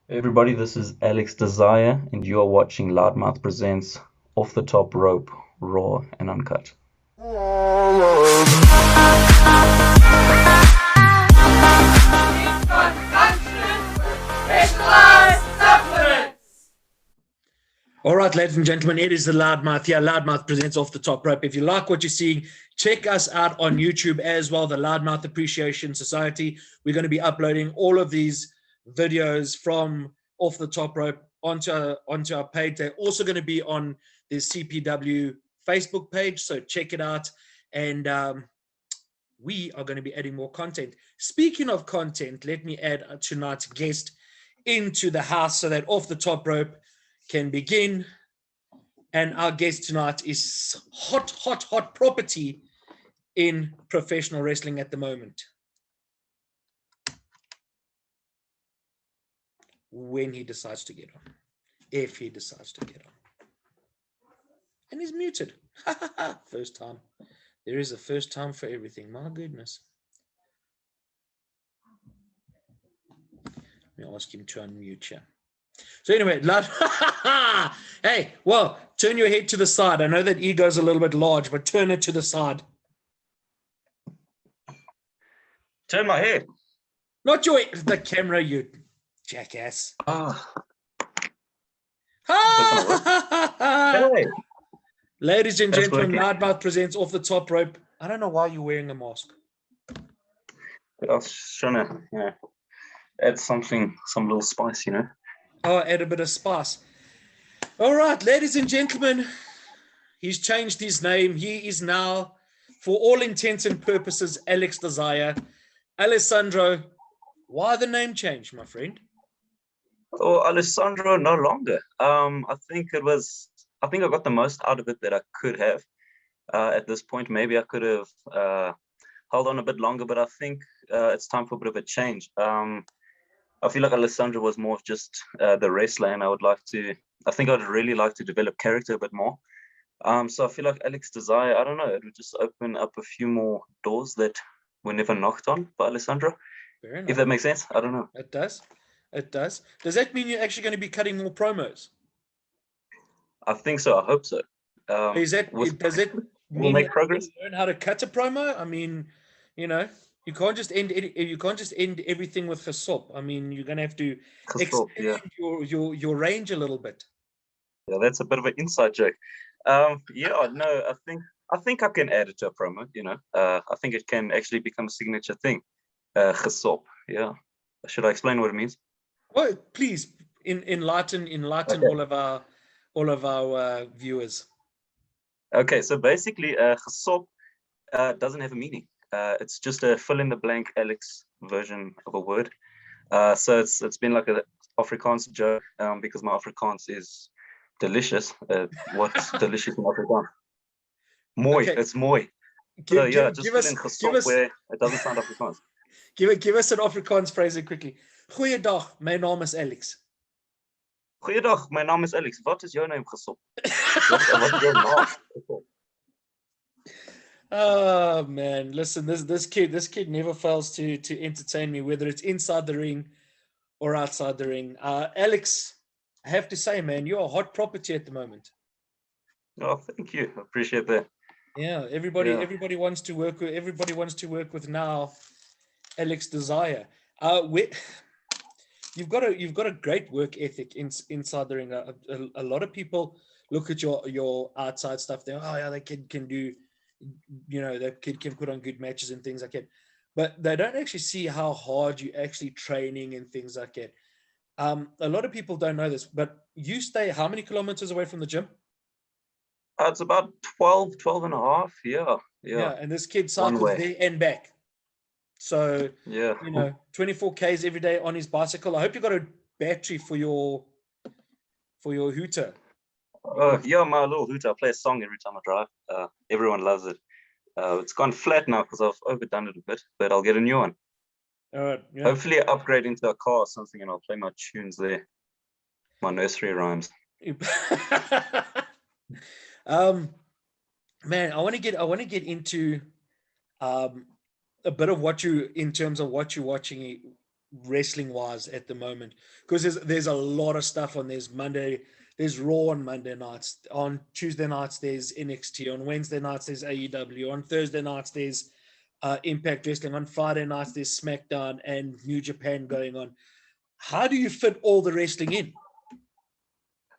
Hey everybody, this is Alex Desire, and you are watching Loudmouth Presents Off the Top Rope, Raw and Uncut. All right, ladies and gentlemen, it is the Loudmouth here. Loudmouth presents Off the Top Rope. If you like what you're seeing, check us out on YouTube as well, the Loudmouth Appreciation Society. We're going to be uploading all of these videos from Off the Top Rope onto our page. They're also going to be on the CPW Facebook page, so check it out. And we are going to be adding more content. Speaking of content, let me add tonight's guest into the house so that Off the Top Rope can begin. And our guest tonight is hot property in professional wrestling at the moment. When he decides to get on, if he decides to get on. And he's muted. First time. There is a first time for everything. My goodness. Let me ask him to unmute you. So anyway, hey, well, turn your head to the side. I know that ego's a little bit large, but turn it to the side. Turn my head. Not the camera, you jackass. Hey. Ladies and That's gentlemen, working. Loudmouth presents Off the Top Rope. I don't know why you're wearing a mask. I was just trying to, add some little spice, Oh, add a bit of spice. All right, ladies and gentlemen, he's changed his name. He is now, for all intents and purposes, Alex Desire. Alessandro, why the name change, my friend? Oh, Alessandro, no longer. I think I got the most out of it that I could have. At this point, maybe I could have held on a bit longer, but I think it's time for a bit of a change. I feel like Alessandro was more of just the wrestler, and I think I'd really like to develop character a bit more. So I feel like Alex Desire, I don't know, it would just open up a few more doors that were never knocked on by Alessandro. Fair enough. If that makes sense, I don't know. It does. It does. Does that mean you're actually going to be cutting more promos? I think so. I hope so. Does it We'll mean make that progress. you learn how to cut a promo? I mean, you can't just end everything with gesop. I mean, you're gonna have to Yeah, expand your range a little bit. yeah, that's a bit of an inside joke. Yeah, no, I think I can add it to a promo. I think it can actually become a signature thing. Gesop, yeah. Should I explain what it means? Well, please enlighten Okay. all of our viewers. Okay, so basically, gesop doesn't have a meaning. It's just a fill in the blank Alex version of a word. So it's been like a Afrikaans joke because my Afrikaans is delicious. What's delicious in Afrikaans? Mooi. Okay, It's mooi. So yeah, just fill in gesop where it doesn't sound Afrikaans. give us an Afrikaans phrase quickly. Goeiedag, my naam is Alex. Goeiedag, my naam is Alex. Wat is jou naam gesop? Wat is jou naam? Oh man, listen, this kid never fails to entertain me, whether it's inside the ring or outside the ring. Alex, I have to say, man, you're a hot property at the moment. Oh, thank you. I appreciate that. Yeah, Yeah. everybody wants to work with now Alex Desire. You've got a great work ethic inside the ring. A lot of people look at your outside stuff. They're, oh yeah, that kid can do, that kid can put on good matches and things like that. But they don't actually see how hard you actually training and things like that. A lot of people don't know this, but you stay how many kilometers away from the gym? It's about 12 and a half. Yeah. Yeah, and this kid One cycles way. there and back. So, Yeah. 24 Ks every day on his bicycle. I hope you got a battery for your hooter. Yeah, my little hooter. I play a song every time I drive. Everyone loves it. It's gone flat now because I've overdone it a bit, but I'll get a new one. All right. Yeah. Hopefully, upgrade into a car or something, and I'll play my tunes there. My nursery rhymes. Man, I want to get into a bit of in terms of what you're wrestling wise at the moment? Because there's a lot of stuff on. There's Raw on Monday nights. On Tuesday nights there's NXT. On Wednesday nights there's AEW. On Thursday nights there's Impact Wrestling. On Friday nights there's SmackDown and New Japan going on. How do you fit all the wrestling in?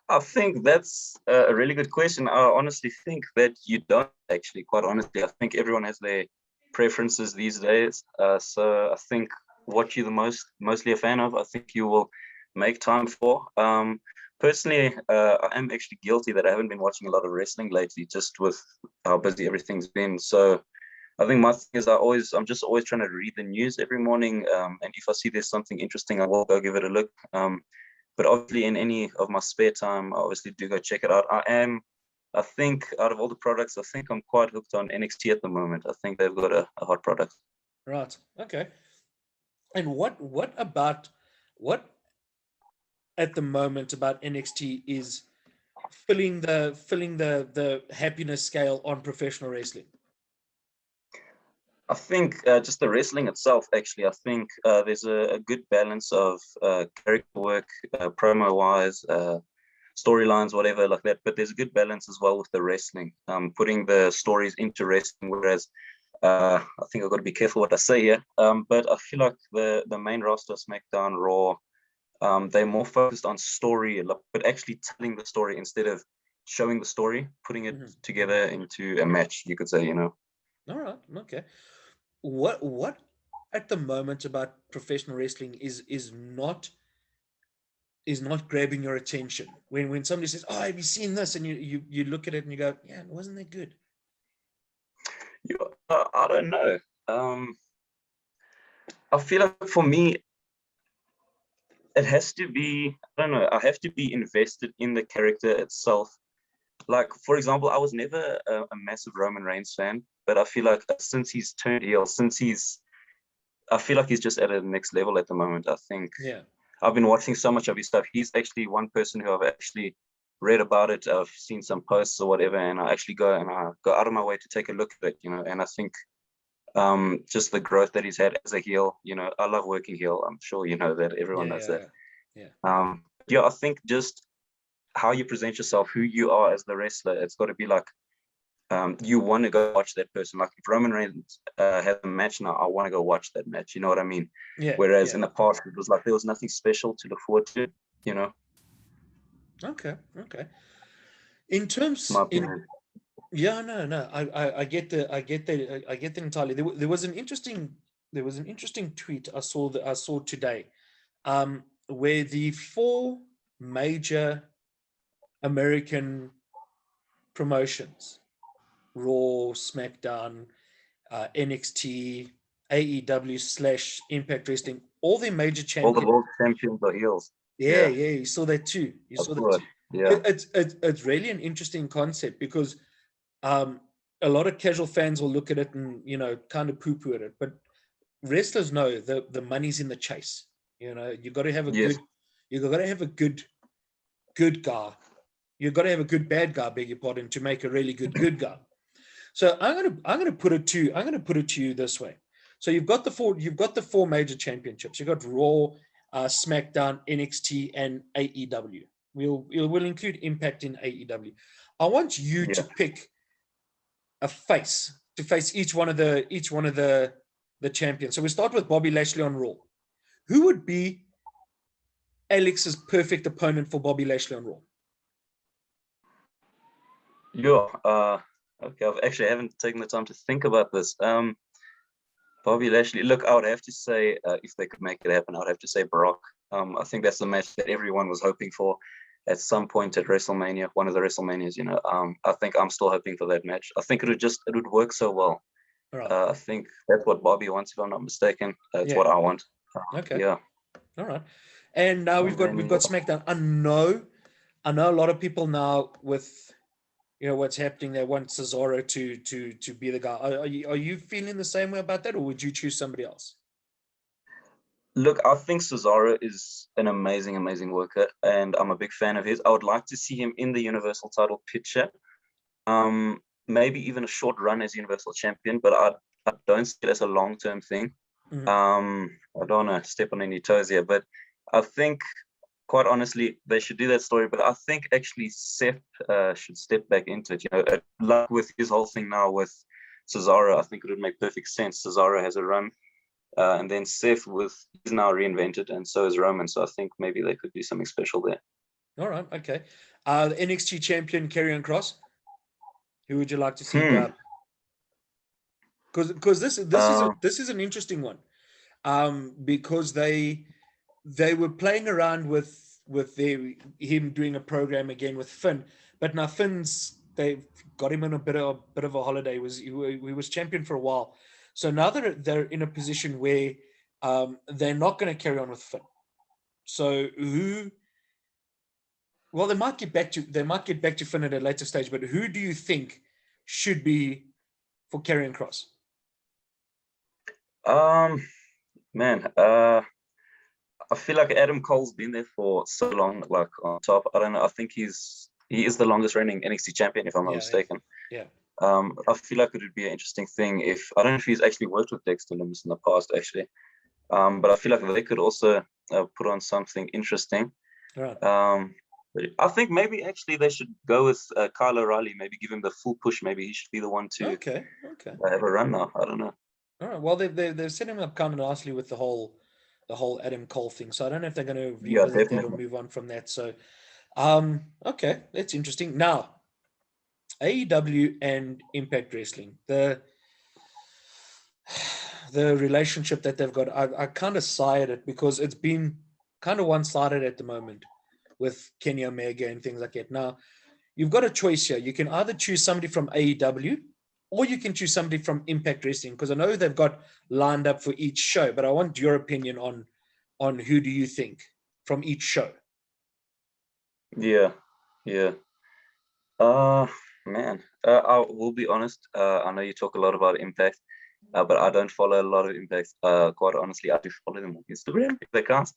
I think that's a really good question. I honestly think that you don't, actually, quite honestly. I think everyone has their preferences these days. So I think what you're mostly a fan of, I think you will make time for. Personally, I am actually guilty that I haven't been watching a lot of wrestling lately, just with how busy everything's been. So I think my thing is I'm just always trying to read the news every morning. And if I see there's something interesting, I will go give it a look. But obviously in any of my spare time, I obviously do go check it out. I think out of all the products, I think I'm quite hooked on NXT at the moment. I think they've got a hot product. Right. Okay. And what at the moment about NXT is filling the happiness scale on professional wrestling? I think just the wrestling itself, actually, I think there's a good balance of character work, promo-wise, storylines, whatever like that. But there's a good balance as well with the wrestling, putting the stories into wrestling. Whereas I think I've got to be careful what I say here. But I feel like the main roster, SmackDown, Raw, they're more focused on story, but actually telling the story instead of showing the story, putting it together into a match, you could say, you know. All right. Okay. What at the moment about professional wrestling is not grabbing your attention? When somebody says, "Oh, have you seen this?" and you look at it and you go, "Yeah, wasn't that good?" I don't know. I feel like for me, it has to be, I don't know, I have to be invested in the character itself. Like, for example, I was never a massive Roman Reigns fan, but I feel like since he's turned heel, I feel like he's just at a next level at the moment. I think I've been watching so much of his stuff. He's actually one person who I've actually read about it. I've seen some posts or whatever, and I actually go out of my way to take a look at it, you know. And I think just the growth that he's had as a heel, you know, I love working heel. I'm sure you know that, everyone knows that. Yeah, I think just how you present yourself, who you are as the wrestler, it's got to be like you want to go watch that person. Like if Roman Reigns has a match now, I want to go watch that match. You know what I mean? Whereas in the past, it was like there was nothing special to look forward to. You know? Okay. In terms, yeah, no, I get that entirely. There was an interesting tweet I saw today, where the 4 major American promotions, Raw, SmackDown, NXT, AEW / Impact Wrestling, all their major champions, all the world champions are heels. Yeah, you saw that too. Yeah. It's really an interesting concept because a lot of casual fans will look at it and, you know, kind of poo-poo at it, but wrestlers know the money's in the chase. You know, you got to have a good guy. You've got to have a good bad guy, beg your pardon, to make a really good guy. So I'm gonna put it to you this way. So you've got the 4 major championships. You've got Raw, SmackDown, NXT, and AEW. We'll include Impact in AEW. I want you to pick a face to face each one of the champions. So we start with Bobby Lashley on Raw. Who would be Alex's perfect opponent for Bobby Lashley on Raw? Okay, I haven't taken the time to think about this. Bobby Lashley, look, I would have to say, if they could make it happen, I would have to say Brock. I think that's the match that everyone was hoping for at some point at WrestleMania, one of the WrestleManias, you know. I think I'm still hoping for that match. I think it would work so well. Right. I think that's what Bobby wants, if I'm not mistaken. That's what I want. Okay. Yeah. All right. And now we've got SmackDown. I know a lot of people now with, you know, what's happening, they want Cesaro to be the guy. Are you feeling the same way about that, or would you choose somebody else? Look, I think Cesaro is an amazing worker, and I'm a big fan of his. I would like to see him in the Universal title picture. Maybe even a short run as Universal Champion, but I don't see it as a long-term thing. I don't want to step on any toes here, but I think, quite honestly, they should do that story. But I think actually Seth should step back into it. You know, like with his whole thing now with Cesaro, I think it would make perfect sense. Cesaro has a run, and then Seth he's now reinvented, and so is Roman. So I think maybe they could do something special there. All right, okay. The NXT champion Karrion Kross. Who would you like to see go up? Because this is an interesting one. Because they were playing around with him doing a program again with Finn, but now they've got him in a bit of a holiday. He was champion for a while, so now they're in a position where they're not going to carry on with Finn. So well, they might get back to Finn at a later stage, but who do you think should be for Karrion Kross? Man, I feel like Adam Cole's been there for so long, like on top. I don't know. I think he is the longest reigning NXT champion, if I'm not mistaken. Yeah. I feel like it would be an interesting thing if I don't know if he's actually worked with Dexter Lumis in the past, actually. But I feel like they could also put on something interesting. Right. But I think maybe actually they should go with Kyle O'Reilly. Maybe give him the full push. Maybe he should be the one to have a run now. I don't know. All right. Well, they've set him up kind of nicely with the whole Adam Cole thing. So I don't know if they're going to revisit that or move on from that. So, okay, that's interesting. Now, AEW and Impact Wrestling, the relationship that they've got, I kind of sigh at it because it's been kind of one-sided at the moment with Kenny Omega and things like that. Now, you've got a choice here. You can either choose somebody from AEW or you can choose somebody from Impact Wrestling, because I know they've got lined up for each show, but I want your opinion on who do you think from each show? Yeah. Man, I will be honest. I know you talk a lot about Impact, but I don't follow a lot of Impact. Quite honestly, I do follow them on Instagram if they can't.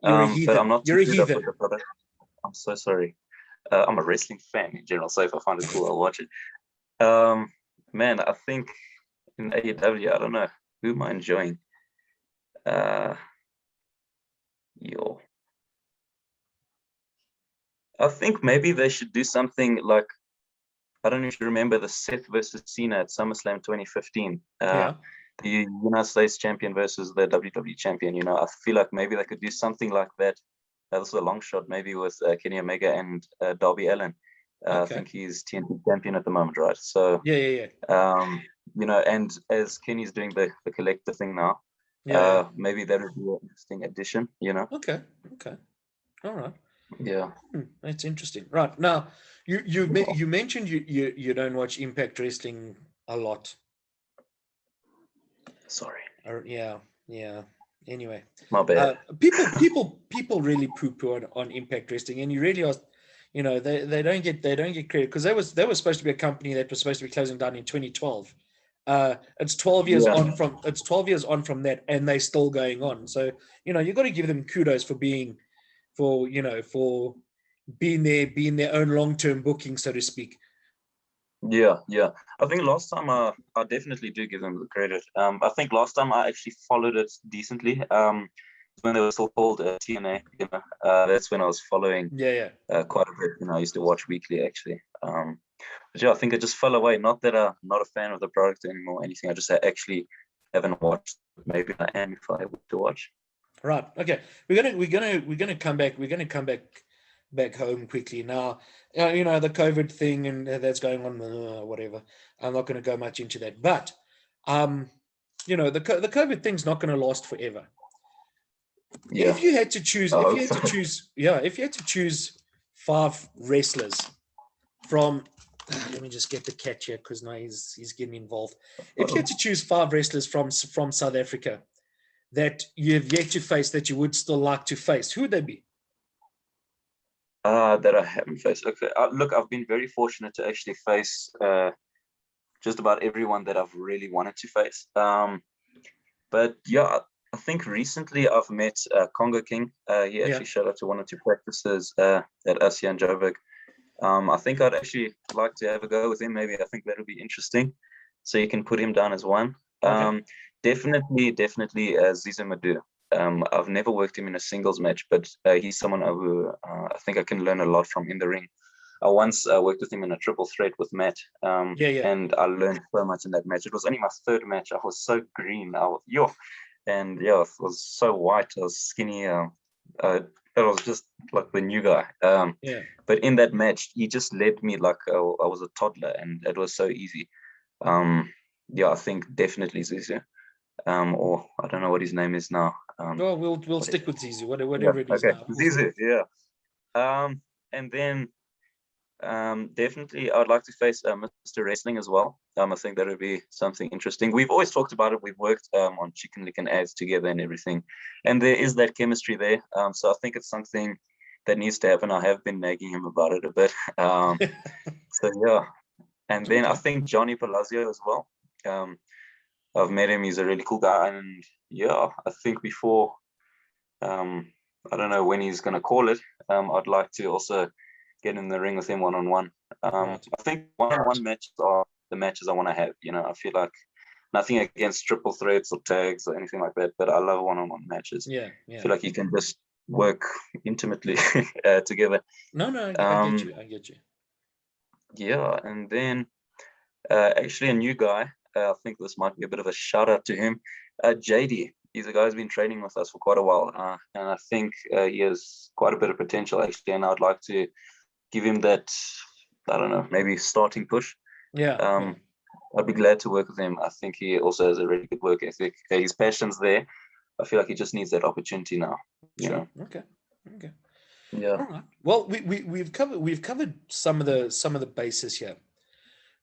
But I'm not too good up with the product. I'm so sorry. I'm a wrestling fan in general, so if I find it cool, I'll watch it. Man, I think in AEW, I don't know who am I enjoying. I think maybe they should do something like, I don't know if you remember the Seth versus Cena at SummerSlam 2015. The United States champion versus the WWE champion. You know, I feel like maybe they could do something like that. That was a long shot, maybe with Kenny Omega and Darby Allin. I think he's TNT champion at the moment, right? So yeah. You know, and as Kenny's doing the collector thing now, maybe that would be an interesting addition. You know. Okay. All right. Yeah. That's interesting. Right. Now, you mentioned you don't watch Impact Wrestling a lot. Sorry. Yeah. Anyway, my bad. People really poo-poo on Impact Wrestling, and you really are. You know, they don't get credit because they were supposed to be a company that was supposed to be closing down in 2012. It's 12 years on from that, and they're still going on. So you know, you got to give them kudos for being their own long-term booking, so to speak. Yeah. I think last time I definitely do give them the credit. I think last time I actually followed it decently. When they were still called TNA, you know, that's when I was following. Quite a bit. You know, I used to watch weekly actually. But yeah, I think it just fell away. Not that I'm not a fan of the product anymore or anything. I just actually haven't watched. Maybe I am if I were to watch. Right. Okay. We're gonna come back. We're gonna come back home quickly now. You know, the COVID thing and that's going on. Whatever. I'm not going to go much into that. But you know, the COVID thing's not going to last forever. Yeah. If you had to choose 5 wrestlers from, let me just get the catch here because now he's getting involved. If you had to choose 5 wrestlers from South Africa that you have yet to face that you would still like to face, who would they be? That I haven't faced. Okay. Look, I've been very fortunate to actually face just about everyone that I've really wanted to face. But yeah, I think recently I've met Congo King. He actually showed up to one or two practices at us here in Joburg. I think I'd actually like to have a go with him. Maybe I think that would be interesting. So you can put him down as one. Definitely Ziza Madu. I've never worked him in a singles match, but he's someone who I think I can learn a lot from in the ring. I once worked with him in a triple threat with Matt, Yeah. and I learned so much in that match. It was only my third match. I was so green. And yeah, it was so white. I was skinny. It was just like the new guy. Yeah. But in that match, he just led me like I was a toddler, and it was so easy. Yeah, I think definitely Ziza. Or I don't know what his name is now. Well, we'll What is stick it? with Zizu, Yeah, whatever it is okay, now. Ziza. Yeah. And then definitely I would like to face Mr. Wrestling as well. I think that would be something interesting. We've always talked about it. We've worked on Chicken Lick and ads together and everything, and there is that chemistry there. So I think it's something that needs to happen. I have been nagging him about it a bit. So yeah, and then I think Johnny Palazzo as well. I've met him. He's a really cool guy, and yeah, I think before, I don't know when he's gonna call it. I'd like to also get in the ring with him one-on-one. Right. I think one-on-one matches are the matches I want to have. You know, I feel like nothing against triple threats or tags or anything like that, but I love one-on-one matches. Yeah. I feel like you can just work intimately together. No, I get you. Yeah, and then actually a new guy. I think this might be a bit of a shout out to him. JD. He's a guy who's been training with us for quite a while, and I think he has quite a bit of potential actually. And I'd like to give him that, I don't know, maybe starting push. Yeah. I'd be glad to work with him. I think he also has a really good work ethic. His passion's there. I feel like he just needs that opportunity now. You know? Okay. Yeah. All right. Well, we've covered some of the bases here,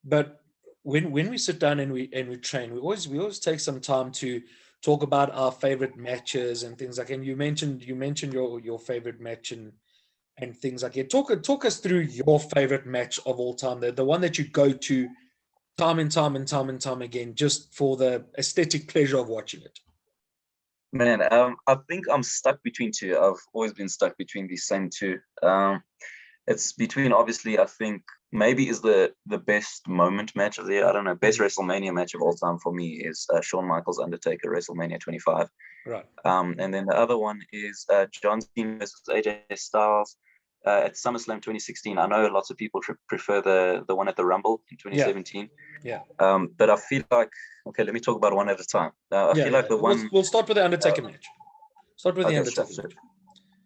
but when we sit down and we train, we always take some time to talk about our favorite matches and things like. And you mentioned your favorite match and things like it. Talk us through your favorite match of all time, the one that you go to time and time again, just for the aesthetic pleasure of watching it. Man, I think I'm stuck between two. I've always been stuck between these same two. It's between, obviously, I think maybe is the best moment match of the year. I don't know. Best WrestleMania match of all time for me is Shawn Michaels Undertaker WrestleMania 25. Right. And then the other one is John Cena versus AJ Styles at SummerSlam 2016. I know lots of people prefer the one at the Rumble in 2017. Yeah. But I feel like, okay, let me talk about one at a time. I feel like the one. We'll start with the Undertaker match. Start with the Undertaker match.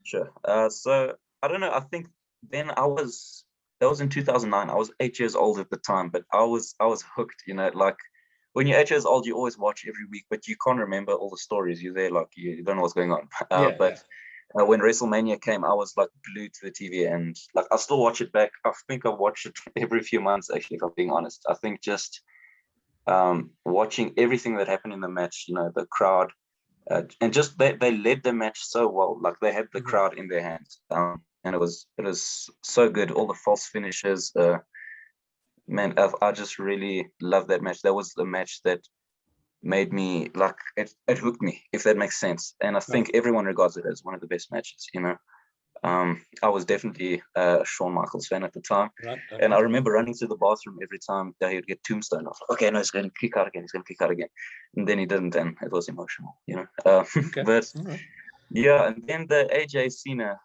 Sure. So I don't know. I think then that was in 2009. I was 8 years old at the time, but I was hooked. You know, like when you're 8 years old, you always watch every week, but you can't remember all the stories. You're there, like you don't know what's going on. When WrestleMania came, I was like glued to the TV, and like I still watch it back. I think I watch it every few months, actually, if I'm being honest. I think just watching everything that happened in the match, you know, the crowd, and just they led the match so well. Like they had the crowd in their hands, and it was so good. All the false finishes, man, I just really love that match. That was the match that made me like it hooked me, if that makes sense. And I think everyone regards it as one of the best matches. You know, I was definitely a Shawn Michaels fan at the time, and I remember running to the bathroom every time that he would get tombstone. I was like, okay, no, he's going to kick out again. He's going to kick out again, and then he didn't, and it was emotional. You know, but yeah, and then the AJ Cena.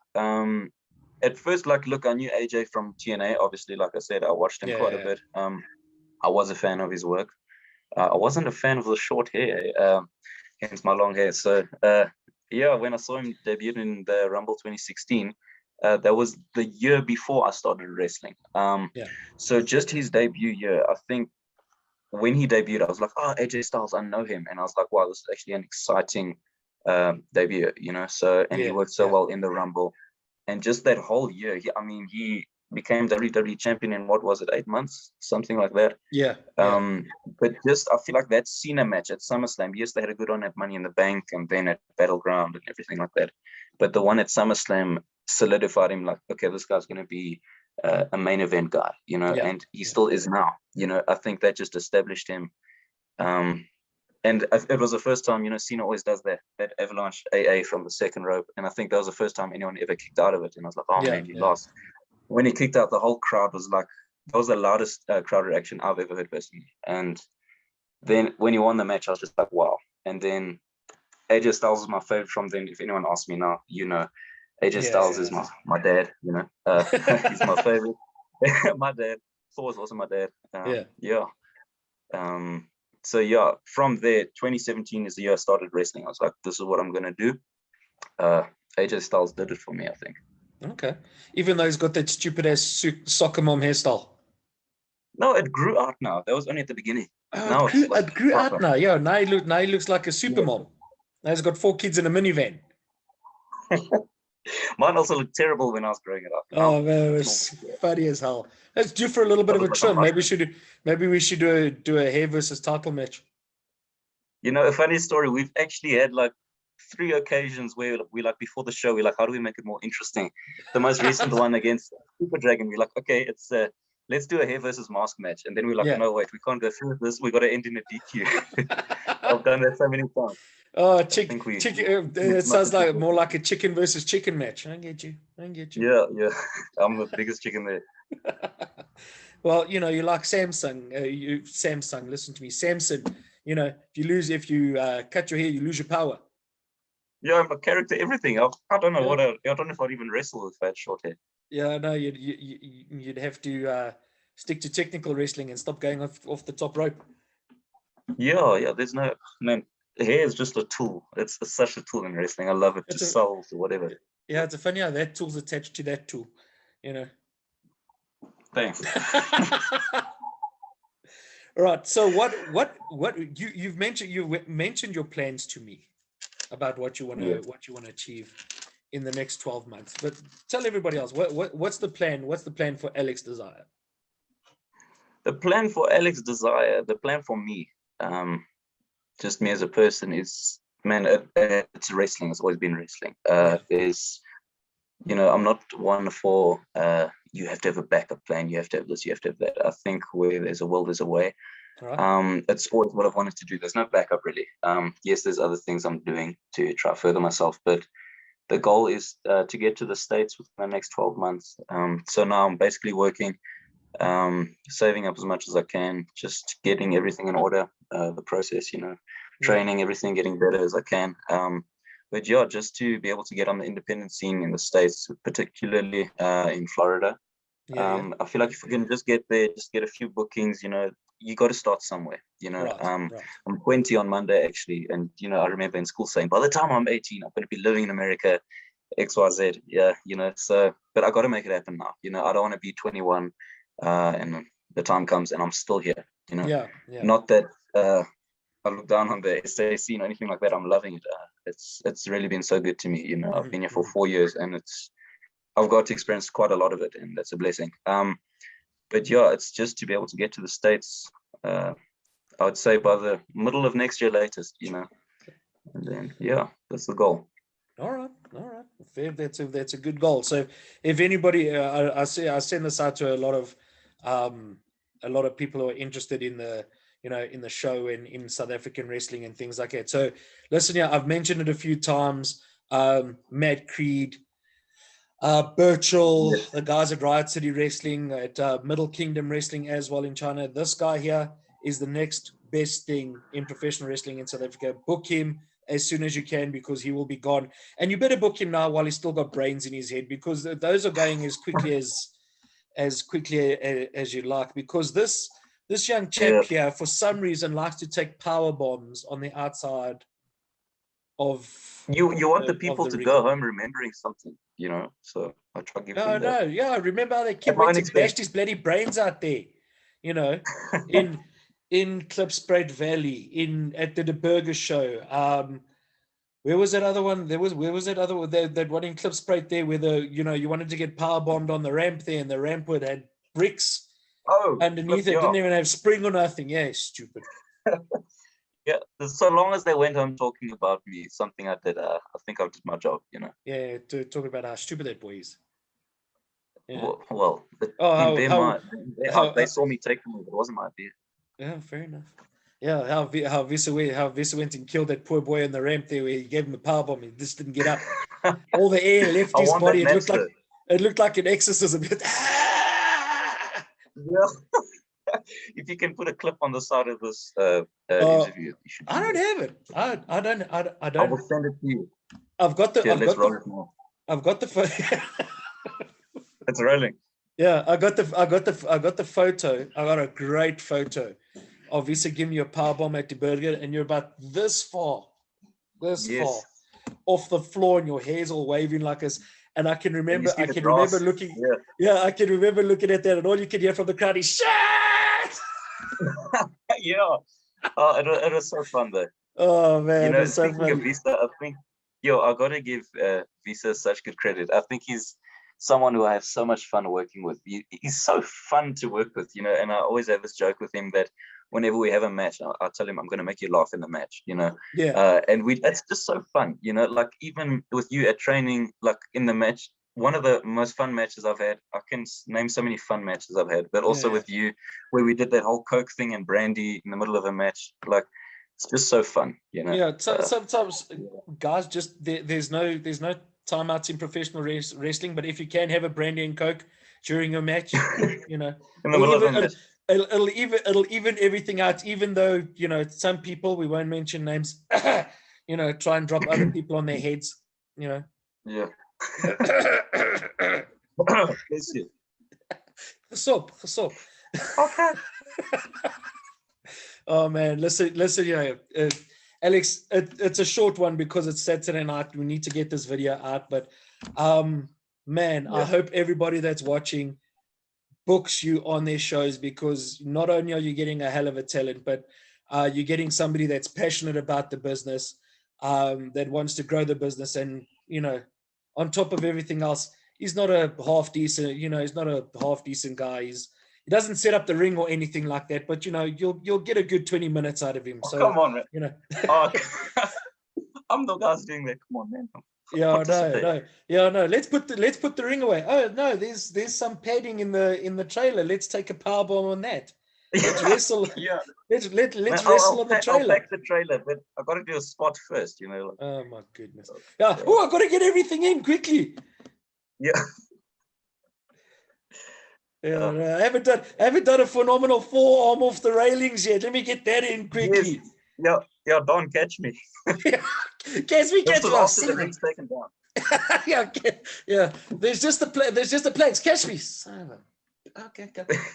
At first, like, look, I knew AJ from TNA. Obviously, like I said, I watched him quite a bit. I was a fan of his work. I wasn't a fan of the short hair, hence my long hair. So, yeah, when I saw him debut in the Rumble 2016, that was the year before I started wrestling. So just his debut year, I think when he debuted, I was like, oh, AJ Styles, I know him. And I was like, wow, this is actually an exciting debut, you know? So, and he worked so well in the Rumble. And just that whole year, he became WWE champion in, what was it, 8 months, something like that. But just I feel like that Cena match at SummerSlam, yes, they had a good one at Money in the Bank and then at Battleground and everything like that, but the one at SummerSlam solidified him, like, okay, this guy's going to be a main event guy, you know. And he still is now, you know. I think that just established him, and it was the first time, you know, Cena always does that avalanche AA from the second rope, and I think that was the first time anyone ever kicked out of it. And I was like, oh man, he lost. When he kicked out, the whole crowd was like, that was the loudest crowd reaction I've ever heard personally. And then when he won the match, I was just like, wow, And then AJ Styles is my favorite from then. If anyone asks me now, AJ Styles is my dad, he's my favorite. My dad. Thor was also my dad. So yeah, from there, 2017 is the year I started wrestling. I was like, this is what I'm gonna do. AJ Styles did it for me, I think. Okay. Even though he's got that stupid ass soccer mom hairstyle. No, it grew out now. That was only at the beginning. Oh, now it grew out now. Yeah, now he looks like a super mom. Now he's got 4 kids in a minivan. Mine also looked terrible when I was growing it up. Oh man, it was funny as hell. Let's do for a little bit of a trim. Maybe we should do a hair versus title match. A funny story. We've actually had like 3 occasions where we like before the show, we're like, how do we make it more interesting? The most recent one against Super Dragon, we're like, okay, it's let's do a hair versus mask match. And then we're like, no, wait, we can't go through with this. We got to end in a DQ. I've done that so many times. Oh, chicken. It sounds like more like a chicken versus chicken match. I get you. Yeah. I'm the biggest chicken there. Well, you like Samsung. Listen to me, Samson. If you cut your hair, you lose your power. Yeah, I'm a character, everything. I don't know I don't know if I'd even wrestle with that short hair. Yeah, no, you'd have to stick to technical wrestling and stop going off the top rope. Yeah. There's no, man. Hair is just a tool. It's such a tool in wrestling. I love it to solve or whatever. Yeah, it's funny how that tool's attached to that tool. Thanks. All right. So what you've mentioned your plans to me about what you want to achieve in the next 12 months. But tell everybody else what's the plan? What's the plan for Alex Desire? The plan for Alex Desire, the plan for me, just me as a person is, man, it's wrestling. It's always been wrestling. There's, I'm not one for you have to have a backup plan. You have to have this. You have to have that. I think where there's a will, there's a way. Right. It's always what I've wanted to do. There's no backup really. Yes, there's other things I'm doing to try further myself, but the goal is to get to the States within the next 12 months. So now I'm basically working, saving up as much as I can, just getting everything in order, the process, training, everything, getting better as I can. But yeah, just to be able to get on the independent scene in the States, particularly in Florida. I feel like if we can just get there, just get a few bookings, you got to start somewhere, Right. I'm 20 on Monday actually, and I remember in school saying by the time I'm 18 I'm going to be living in America, XYZ. So but I got to make it happen now. I don't want to be 21 and the time comes and I'm still here. Not that I look down on the SA scene or anything like that. I'm loving it. It's really been so good to me. I've been here for 4 years and I've got to experience quite a lot of it, and that's a blessing. But yeah, it's just to be able to get to the States, I would say by the middle of next year latest, and then, yeah, that's the goal. All right. Fair. That's a good goal. So if anybody, I send this out to a lot of people who are interested in the, in the show and in South African wrestling and things like that. So listen, I've mentioned it a few times. Matt Creed, Birchall, the guys at Riot City Wrestling, at Middle Kingdom Wrestling as well in China. This guy here is the next best thing in professional wrestling in South Africa. Book him as soon as you can, because he will be gone. And you better book him now while he's still got brains in his head, because those are going as quickly as you like. Because this young chap here, for some reason, likes to take power bombs on the outside of. You want the people to go home remembering something, so I try to give them that. I remember how the kid went and bashed his bloody brains out there, in Klipspruit Valley, at the De Burger show. Where was that other one? Where was that other one? That one in Klipspruit there, where you wanted to get power bombed on the ramp there, and the ramp had bricks underneath it. Didn't even have spring or nothing. Yeah, stupid. Yeah, so long as they went home talking about me, something I did, I think I did my job, Yeah, to talk about how stupid that boy is. Yeah. Well, they saw me take them, it wasn't my idea. Yeah, fair enough. Yeah, how Visa went and killed that poor boy on the ramp there, where he gave him a power bomb. He just didn't get up. All the air left his body. It looked like an exorcism. Yeah. If you can put a clip on the side of this interview, you should. I don't have it. I don't. I will send it to you. I've got the. Here, let's roll it more. I've got the. It's rolling. Yeah, I got the photo. I got a great photo of Visa giving you a power bomb at the burger, and you're about this far off the floor, and your hair's all waving like this. And I can remember, looking. Yeah, I can remember looking at that, and all you can hear from the crowd is "shit." Yeah. Oh, it was so fun though. Oh man, you know, so speaking of Visa, I think I gotta give Visa such good credit. I think he's someone who I have so much fun working with. He's so fun to work with, you know, and I always have this joke with him that whenever we have a match, I'll tell him I'm going to make you laugh in the match, you know. Yeah. And it's just so fun, you know, like even with you at training, like in the match, one of the most fun matches I've had. I can name so many fun matches I've had, but also with you, where we did that whole Coke thing and brandy in the middle of a match, like it's just so fun, you know. Yeah, sometimes guys just there's no timeouts in professional wrestling, but if you can have a brandy and Coke during your match, you know, in the middle of a match. It'll even everything out, even though, you know, some people, we won't mention names, you know, try and drop other people on their heads, you know. Yeah. Bless you. Soap. Okay. Oh man, listen, you know, Alex, it's a short one because it's Saturday night. We need to get this video out, but man, I hope everybody that's watching books you on their shows, because not only are you getting a hell of a talent, but you're getting somebody that's passionate about the business, that wants to grow the business. And, you know, on top of everything else, he's not a half decent, you know, he's not a half decent guy. He doesn't set up the ring or anything like that, but, you know, you'll get a good 20 minutes out of him. So come on, man. You know, I'm the guy doing that. Come on, man. No. Let's put the ring away. Oh no, there's some padding in the trailer. Let's take a power bomb on that. Let's wrestle. Yeah. Let's wrestle on the trailer. I'll pack the trailer, but I got to do a spot first, you know. Like, oh my goodness. Yeah. Oh, I got to get everything in quickly. Yeah. Yeah, no, I haven't done a phenomenal forearm off the railings yet. Let me get that in quickly. Yes. Yeah, don't catch me. Catch me. After the ring's taken down. yeah. There's just the plates. Catch me. Okay.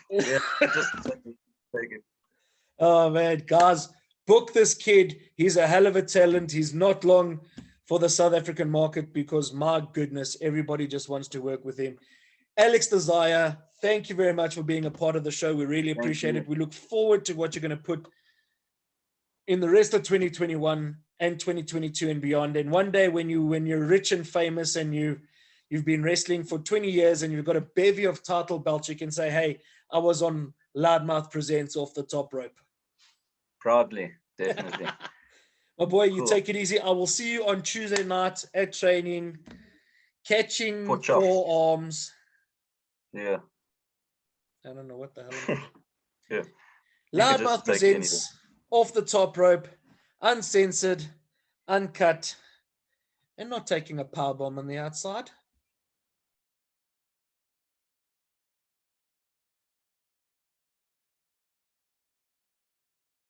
Yeah, just take it. Oh man, guys, book this kid. He's a hell of a talent. He's not long for the South African market, because my goodness, everybody just wants to work with him. Alex Desire, thank you very much for being a part of the show. We really appreciate it. We look forward to what you're going to put in the rest of 2021 and 2022 and beyond. And one day when you're rich and famous and you've been wrestling for 20 years and you've got a bevy of title belts, you can say, hey, I was on Loudmouth Presents Off the Top Rope. Proudly, definitely. My boy, you take it easy. I will see you on Tuesday night at training, catching forearms. Yeah. I don't know what the hell. Yeah. Loudmouth Presents Off the Top Rope, uncensored, uncut, and not taking a power bomb on the outside.